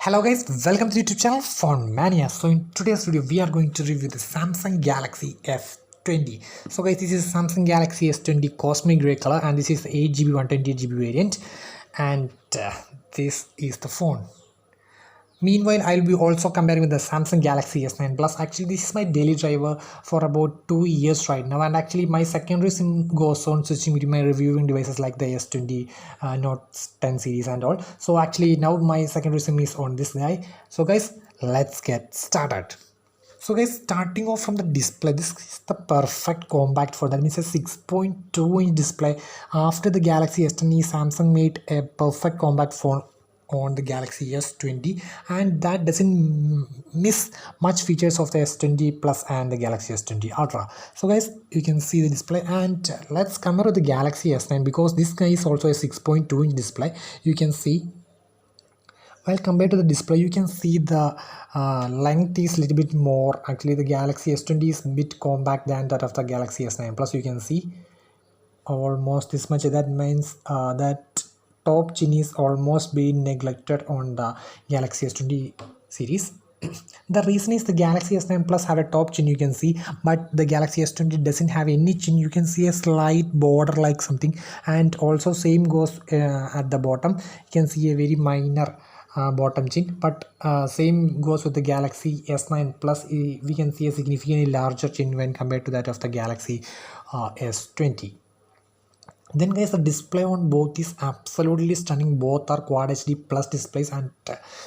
Hello guys, welcome to the YouTube channel Phone Mania. So in today's video, we are going to review the Samsung Galaxy S20. So guys, this is Samsung Galaxy S20 Cosmic Grey color, and this is 8GB 128GB variant, and this is the phone. Meanwhile, I'll be also comparing with the Samsung Galaxy S9 Plus. Actually, this is my daily driver for about 2 years right now, and actually my secondary SIM goes on switching between my reviewing devices like the S20 Note 10 series and all. So actually now my secondary SIM is on this guy. So guys, let's get started. So guys, starting off from the display, this is the perfect compact phone. That means a 6.2-inch display. After the Galaxy S10, Samsung made a perfect compact phone on the Galaxy S20, and that doesn't miss much features of the S20 Plus and the Galaxy S20 Ultra. So guys, you can see the display, and let's compare with the Galaxy S9 because this guy is also a 6.2-inch display. You can see, well, compared to the display, you can see the length is a little bit more. Actually, the Galaxy S20 is a bit compact than that of the Galaxy S9 Plus. You can see almost this much. That means that top chin is almost being neglected on the Galaxy S20 series. The reason is the Galaxy S9 Plus have a top chin, you can see, but the Galaxy S20 doesn't have any chin. You can see a slight border like something, and also same goes at the bottom. You can see a very minor bottom chin, but same goes with the Galaxy S9 Plus. We can see a significantly larger chin when compared to that of the Galaxy S20. Then guys, the display on both is absolutely stunning. Both are Quad HD plus displays and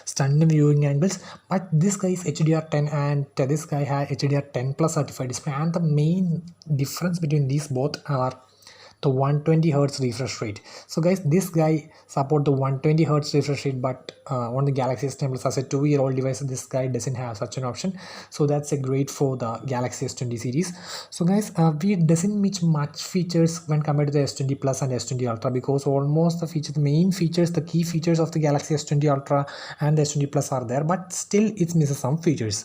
stunning viewing angles. But this guy is HDR10 and this guy has HDR10 plus certified display. And the main difference between these both are the 120 hertz refresh rate. So guys, this guy support the 120 hertz refresh rate, but on the Galaxy S10 Plus as a 2-year-old device, this guy doesn't have such an option. So that's a great for the Galaxy S20 series. So guys, we doesn't meet much features when compared to the S20 Plus and S20 Ultra, because almost the main features, the key features of the Galaxy S20 Ultra and the S20 Plus are there, but still it misses some features.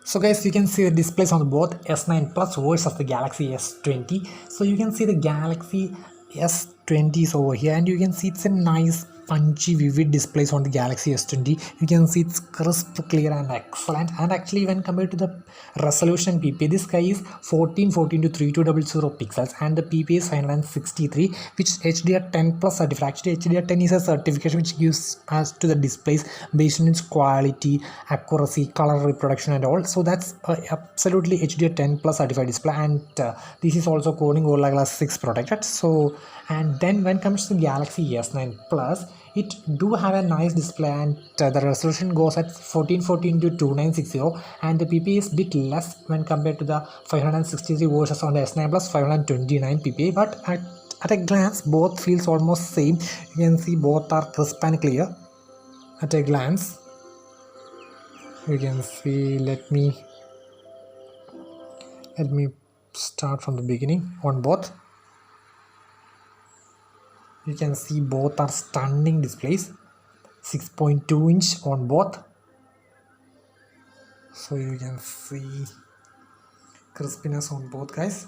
So guys, you can see the displays on both S9 Plus versus the Galaxy S20. So you can see the Galaxy S20 is over here, and you can see it's a nice punchy vivid displays on the Galaxy S20. You can see it's crisp, clear and excellent. And actually when compared to the resolution PPI, this guy is 1440 to 3200 pixels, and the PPI is 563, which is HDR10 plus certified. Actually HDR10 is a certification which gives us to the displays based on its quality, accuracy, color reproduction and all. So that's absolutely HDR10 plus certified display, and this is also Corning Gorilla Glass 6 protected. So, and then when it comes to the Galaxy S9 Plus, it do have a nice display, and the resolution goes at 1440 to 2960, and the PPI is bit less when compared to the 563 versus on the S9 Plus 529 PPI, but at a glance both feels almost same. You can see both are crisp and clear at a glance. You can see, let me start from the beginning. On both, you can see both are stunning displays, 6.2-inch on both. So you can see crispiness on both guys.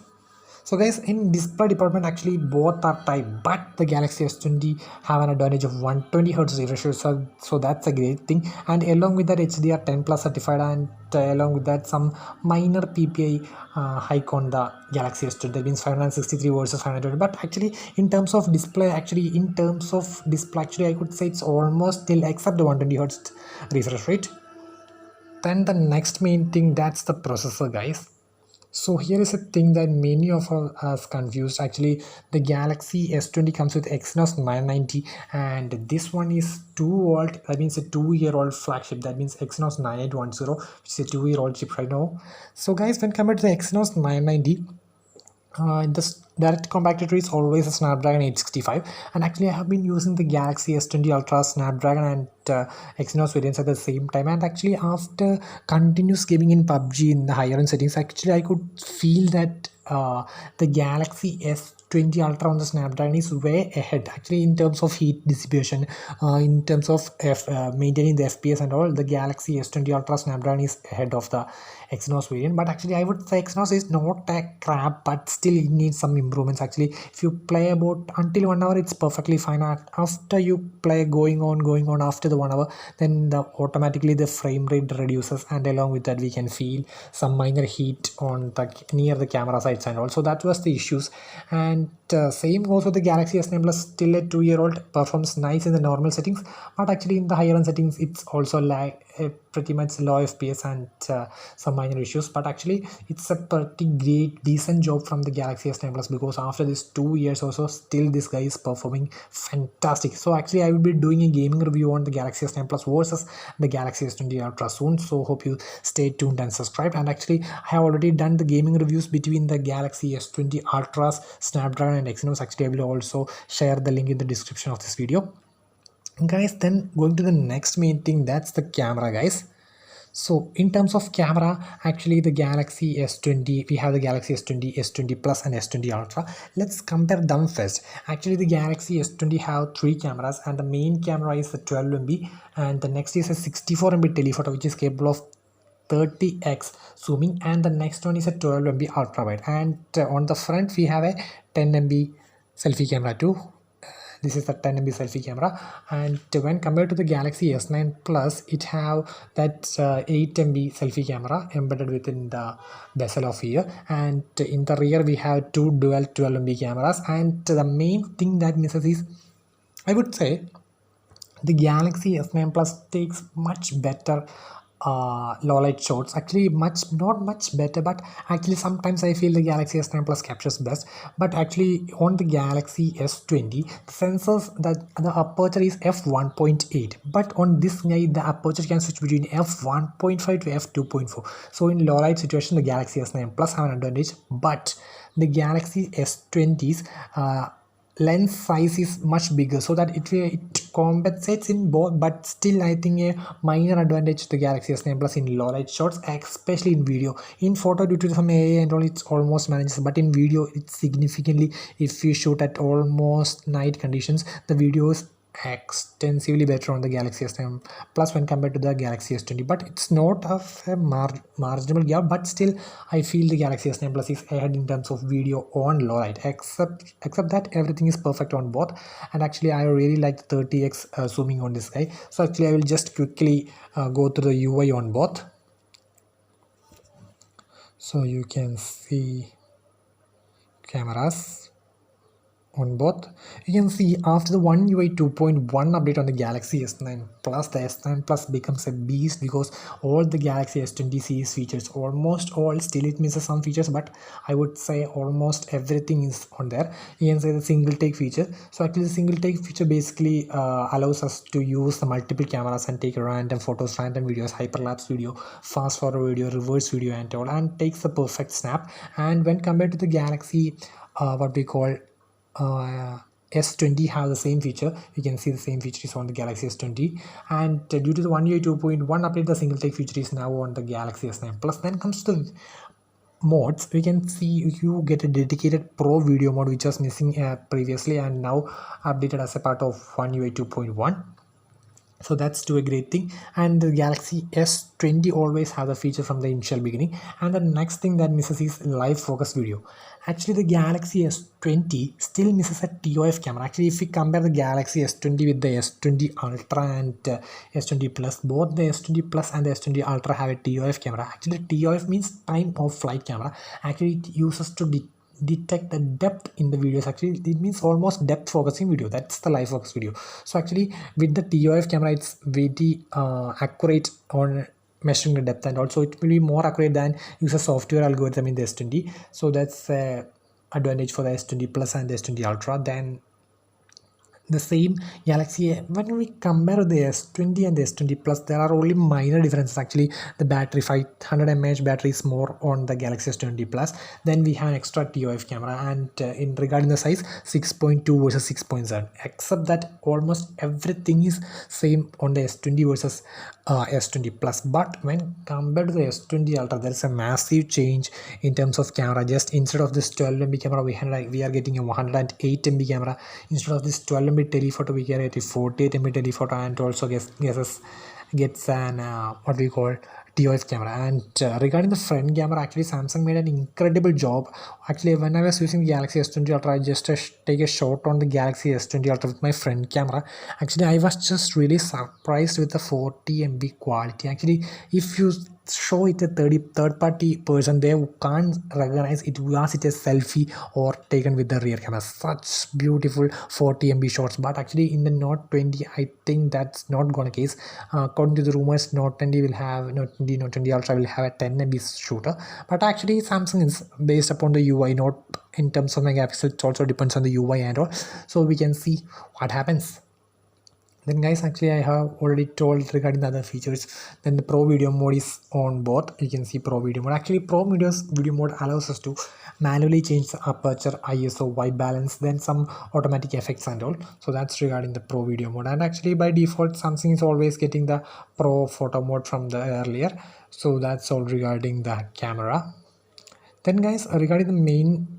So guys, in display department, actually both are type, but the Galaxy S20 have an advantage of 120 Hz refresh rate, so that's a great thing. And along with that, HDR10 plus certified, and along with that, some minor PPI hike on the Galaxy S20. That means 563 versus 520. But actually, in terms of display, I could say it's almost still except the 120 Hz refresh rate. Then the next main thing, that's the processor, guys. So here is a thing that many of us confused. Actually, the Galaxy S20 comes with Exynos 990, and this one is 2-volt. That means a 2-year-old flagship. That means Exynos 9810, which is a 2-year-old chip right now. So guys, when compared to the Exynos 990, this direct compatibility is always a Snapdragon 865, and actually I have been using the Galaxy S20 Ultra Snapdragon and Exynos variants at the same time, and actually after continuous gaming in PUBG in the higher end settings, actually I could feel that the Galaxy S20 Ultra on the Snapdragon is way ahead actually in terms of heat dissipation, in terms of maintaining the FPS and all. The Galaxy S20 Ultra Snapdragon is ahead of the Exynos variant, but actually I would say Exynos is not a crap, but still it needs some improvements. Actually, if you play about until 1 hour, it's perfectly fine. After you play going on after the 1 hour, then automatically the frame rate reduces, and along with that we can feel some minor heat on the near the camera sides and also that was the issues. And same goes with the Galaxy S9 Plus, still a 2-year-old, performs nice in the normal settings, but actually in the higher end settings it's also pretty much low FPS and some minor issues. But actually it's a pretty great decent job from the Galaxy S9 Plus, because after this 2 years or so, still this guy is performing fantastic. So actually I will be doing a gaming review on the Galaxy S9 Plus versus the Galaxy S20 Ultra soon, so hope you stay tuned and subscribe. And actually I have already done the gaming reviews between the Galaxy S20 Ultra's Snapdragon and Exynos. Actually I will also share the link in the description of this video, guys. Then going to the next main thing, that's the camera, guys. So in terms of camera, actually the Galaxy S20, we have the Galaxy S20, S20 Plus and S20 Ultra. Let's compare them first. Actually the Galaxy S20 have 3 cameras, and the main camera is the 12 MP, and the next is a 64 MP telephoto which is capable of 30x zooming, and the next one is a 12 MP ultra wide, and on the front we have a 10 MP selfie camera too. This is the 10 MP selfie camera, and when compared to the Galaxy S9 Plus, it have that 8 MP selfie camera embedded within the bezel of here, and in the rear we have 2 dual 12 MP cameras. And the main thing that misses is, I would say, the Galaxy S9 Plus takes much better low light shots. Actually not much better, but actually sometimes I feel the Galaxy S9 Plus captures best. But actually on the Galaxy S20, the sensors, that the aperture is f1.8, but on this guy the aperture can switch between f1.5 to f2.4. so in low light situation the Galaxy S9 Plus have an advantage, but the Galaxy S20's lens size is much bigger, so that it compensates in both. But still I think a minor advantage to the Galaxy S9 Plus in low light shots, especially in video. In photo, due to some AI and all, it's almost manages, but in video it's significantly, if you shoot at almost night conditions, the video is extensively better on the Galaxy S9 Plus when compared to the Galaxy S20. But it's not of a marginal gap, but still I feel the Galaxy S9 Plus is ahead in terms of video on low light, except that everything is perfect on both. And actually I really like the 30x zooming on this guy. So actually I will just quickly go to the UI on both, so you can see cameras on both. You can see after the One UI 2.1 update on the Galaxy S9 Plus, the S9 Plus becomes a beast, because all the Galaxy S20 series features, almost all, still it misses some features, but I would say almost everything is on there. You can say the single take feature. So actually the single take feature basically allows us to use the multiple cameras and take random photos, random videos, hyperlapse video, fast forward video, reverse video and all, and takes the perfect snap. And when compared to the Galaxy what we call S20 have the same feature. You can see the same feature is on the Galaxy S20, and due to the One UI 2.1 update, the single take feature is now on the Galaxy S9 Plus. Then comes to modes, we can see you get a dedicated pro video mode which was missing previously, and now updated as a part of One UI 2.1. so that's to a great thing. And the Galaxy S20 always have the feature from the initial beginning. And the next thing that misses is live focus video. Actually the Galaxy S20 still misses a TOF camera. Actually if we compare the Galaxy S20 with the S20 Ultra and S20 Plus, both the S20 Plus and the S20 Ultra have a TOF camera. Actually TOF means time of flight camera. Actually it uses to detect the depth in the videos. Actually it means almost depth focusing video. That's the live focus video. So actually with the TOF camera it's very accurate on measuring the depth, and also it will be more accurate than use a software algorithm in the S20. so that's advantage for the S20 Plus and the S20 Ultra. Then the same Galaxy. When we compare the S20 and the S20 Plus, there are only minor differences. Actually, the battery 500 mAh battery is more on the Galaxy S20 Plus. Then we have an extra TOF camera, and in regarding the size, 6.2 versus 6.7. Except that almost everything is same on the S20 versus S20 Plus. But when compared to the S20 Ultra, there is a massive change in terms of camera. Just instead of this 12 MP camera, we are getting a 108 MP camera. Instead of this 12 MP telephoto, we get a 48 MP telephoto, and also gets an what we call TOF camera. And regarding the front camera, actually Samsung made an incredible job. Actually, when I was using the Galaxy S20 Ultra, I just take a shot on the Galaxy S20 Ultra with my front camera. Actually, I was just really surprised with the 40 MB quality. Actually, if you show it a third party person, they can't recognize it was it a selfie or taken with the rear camera. Such beautiful 40 MB shots. But actually in the Note 20, I think that's not gonna case. According to the rumors, Note 20 will have Note 20 Ultra will have a 10 MB shooter. But actually Samsung is based upon the UI, not in terms of megapixel. It also depends on the UI and all, so we can see what happens. Then guys, actually I have already told regarding the other features. Then the Pro Video Mode is on both. You can see Pro Video Mode. Actually Pro Video Mode allows us to manually change the aperture, ISO, white balance, then some automatic effects and all. So that's regarding the Pro Video Mode. And actually by default Samsung is always getting the Pro Photo Mode from the earlier. So that's all regarding the camera. Then guys, regarding the main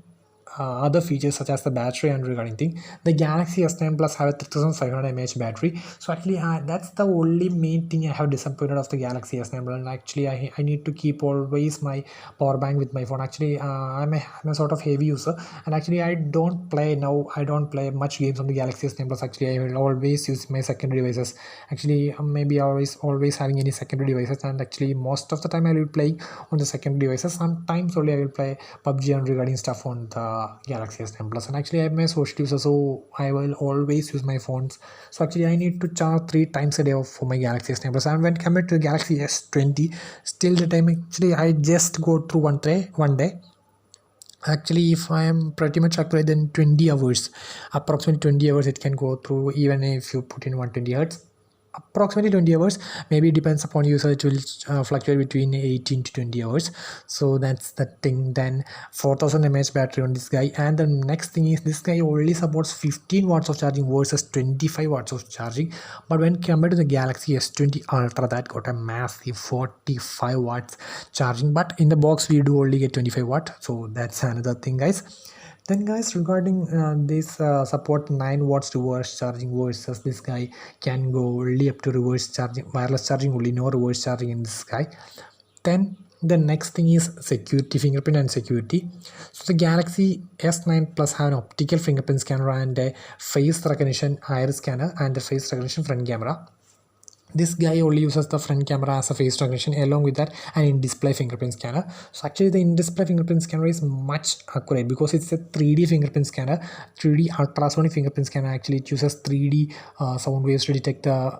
other features such as the battery and regarding thing, the Galaxy S9 Plus have a 3500 mAh battery. So actually that's the only main thing I have disappointed of the Galaxy S9 Plus. And actually I need to keep always my power bank with my phone. Actually I'm a sort of heavy user, and actually I don't play much games on the Galaxy S9 Plus. Actually I will always use my secondary devices. Actually maybe always having any secondary devices, and actually most of the time I will play on the secondary devices. Sometimes only I will play PUBG and regarding stuff on the Galaxy S10 Plus. And actually I'm a social user, so I will always use my phones. So actually I need to charge 3 times a day for my Galaxy S10 Plus. And when compared to the Galaxy S20, still the time actually I just go through one day. Actually if I am pretty much accurate, then 20 hours, approximately 20 hours it can go through, even if you put in 120 Hertz. Approximately 20 hours, maybe it depends upon user. It will fluctuate between 18 to 20 hours. So that's the thing. Then 4000 mAh battery on this guy. And the next thing is this guy only supports 15 watts of charging versus 25 watts of charging. But when compared to the Galaxy S20 Ultra, that got a massive 45 watts charging. But in the box we do only get 25 watt. So that's another thing guys. Then guys, regarding this support 9 watts reverse charging versus this guy can go only up to reverse charging, wireless charging only, no reverse charging in this guy. Then the next thing is security, fingerprint and security. So the Galaxy S9 Plus have an optical fingerprint scanner and a face recognition iris scanner and a face recognition front camera. This guy only uses the front camera as a face recognition, along with that an in-display fingerprint scanner. So actually the in-display fingerprint scanner is much accurate because it's a 3D fingerprint scanner, 3D ultrasonic fingerprint scanner. Actually it uses 3D sound waves to detect the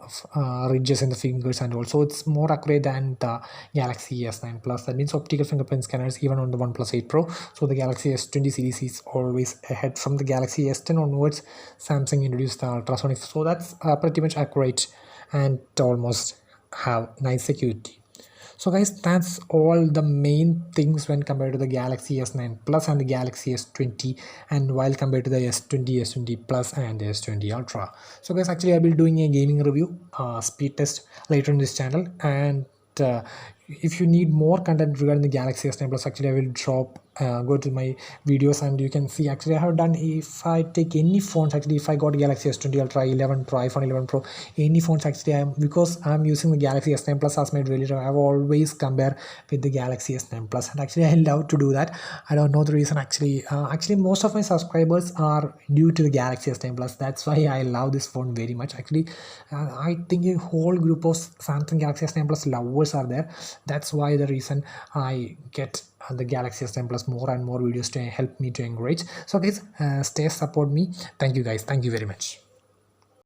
ridges in the fingers, and also it's more accurate than the Galaxy S9 Plus. That means optical fingerprint scanners even on the OnePlus 8 Pro. So the Galaxy S20 series is always ahead. From the Galaxy S10 onwards, Samsung introduced the ultrasonic, so that's pretty much accurate and almost have nice security. So guys, that's all the main things when compared to the Galaxy S9 Plus and the Galaxy S20, and while compared to the S20, S20 Plus and the S20 Ultra. So guys, actually I will be doing a gaming review, speed test later in this channel. And if you need more content regarding the Galaxy S9 Plus, actually I will drop go to my videos and you can see. Actually I have done, if I take any phones, actually if I got Galaxy S20 Ultra, 11 Pro, iPhone 11 Pro, any phones, actually because I'm using the Galaxy S9 Plus as my daily driver, I have always compare with the Galaxy S9 Plus. And actually I love to do that. I don't know the reason. Actually most of my subscribers are due to the Galaxy S9 Plus. That's why I love this phone very much. Actually I think a whole group of Samsung Galaxy S9 Plus lovers are there. That's why the reason I get the Galaxy S10 Plus more and more videos to help me to encourage. So guys, stay support me. Thank you guys, thank you very much.